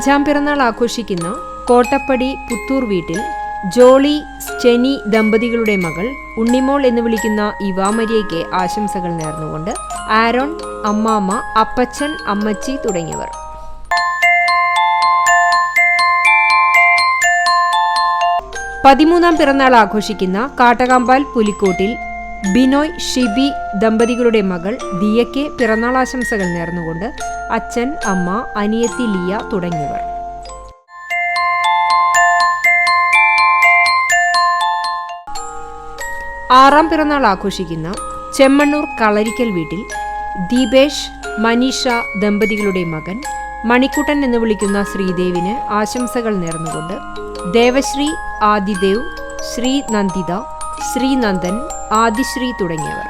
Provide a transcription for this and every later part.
5ാം പിറന്നാൾ ആഘോഷിക്കുന്ന കോട്ടപ്പടി പുത്തൂർ വീട്ടിൽ ജോളി സ്റ്റെനി ദമ്പതികളുടെ മകൾ ഉണ്ണിമോൾ എന്ന് വിളിക്കുന്ന ഇവാമരിയയ്ക്ക് ആശംസകൾ നേർന്നുകൊണ്ട് ആരോൺ, അമ്മാമ്മ, അപ്പച്ചൻ, അമ്മച്ചി തുടങ്ങിയവർ. പതിമൂന്നാം പിറന്നാൾ ആഘോഷിക്കുന്ന കാട്ടകാമ്പാൽ പുലിക്കോട്ടിൽ ബിനോയ്, ഷിബി ദമ്പതികളുടെ മകൾ ദിയയ്ക്ക് പിറന്നാൾ ആശംസകൾ നേർന്നുകൊണ്ട് അച്ഛൻ, അമ്മ, അനിയത്തി ലിയ തുടങ്ങിയവർ. ആറാം പിറന്നാൾ ആഘോഷിക്കുന്ന ചെമ്മണ്ണൂർ കളരിക്കൽ വീട്ടിൽ ദീപേഷ്, മനീഷ ദമ്പതികളുടെ മകൻ മണിക്കുട്ടൻ എന്ന് വിളിക്കുന്ന ശ്രീദേവിന് ആശംസകൾ നേർന്നുകൊണ്ട് ദേവശ്രീ, ആദിദേവ്, ശ്രീ നന്ദിത, ശ്രീനന്ദൻ, ആദിശ്രീ തുടങ്ങിയവർ.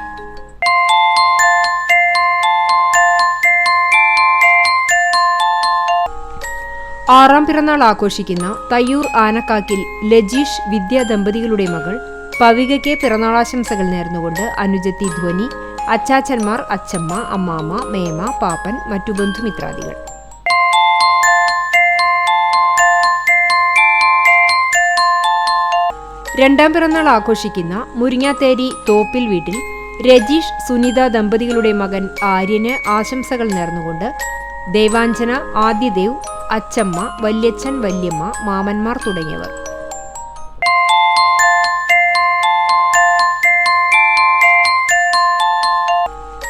ആറാം പിറന്നാൾ ആഘോഷിക്കുന്ന തയ്യൂർ ആനക്കാക്കിൽ ലജീഷ്, വിദ്യ ദമ്പതികളുടെ മകൾ പവികയ്ക്ക് പിറന്നാളാശംസകൾ നേർന്നുകൊണ്ട് അനുജത്തി ധ്വനി, അച്ചാച്ചന്മാർ, അച്ചമ്മ, അമ്മാമ്മ, മേമ, പാപ്പൻ, മറ്റു ബന്ധുമിത്രാദികൾ. രണ്ടാം പിറന്നാൾ ആഘോഷിക്കുന്ന മുരിങ്ങാത്തേരി തോപ്പിൽ വീട്ടിൽ രജീഷ്, സുനിത ദമ്പതികളുടെ മകൻ ആര്യന് ആശംസകൾ നേർന്നുകൊണ്ട് ദേവാഞ്ജന, ആദിദേവ്, അച്ചമ്മ, വല്യച്ഛൻ, വല്യമ്മ, മാമന്മാർ തുടങ്ങിയവർ.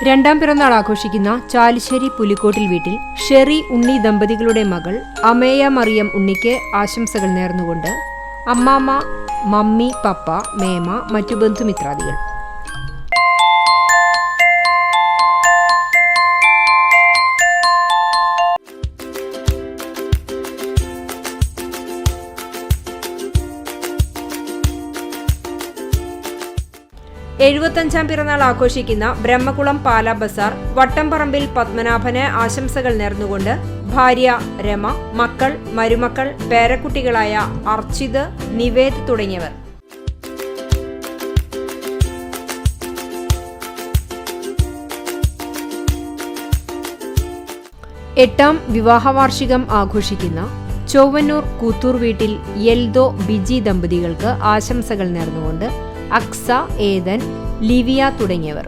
രണ്ടാം പിറന്നാൾ ആഘോഷിക്കുന്ന ചാലിശ്ശേരി പുലിക്കോട്ടിൽ വീട്ടിൽ ഷെറി, ഉണ്ണി ദമ്പതികളുടെ മകൾ അമേയ മറിയം ഉണ്ണിക്ക് ആശംസകൾ നേർന്നുകൊണ്ട് അമ്മാമ്മ, മമ്മി, പപ്പ, മേമ, മറ്റു ബന്ധുമിത്രാദികൾ. എഴുപത്തഞ്ചാം പിറന്നാൾ ആഘോഷിക്കുന്ന ബ്രഹ്മകുളം പാല ബസാർ വട്ടംപറമ്പിൽ പത്മനാഭന് ആശംസകൾ നേർന്നുകൊണ്ട് ഭാര്യ രമ, മക്കൾ, മരുമക്കൾ, പേരക്കുട്ടികളായ അർച്ചിത്, നിവേദ് തുടങ്ങിയവർ. എട്ടാം വിവാഹവാർഷികം ആഘോഷിക്കുന്ന ചൊവ്വന്നൂർ കൂത്തൂർ വീട്ടിൽ യെൽദോ, ബിജി ദമ്പതികൾക്ക് ആശംസകൾ നേർന്നുകൊണ്ട് അക്സ, ഏദൻ, ലിവിയ തുടങ്ങിയവർ.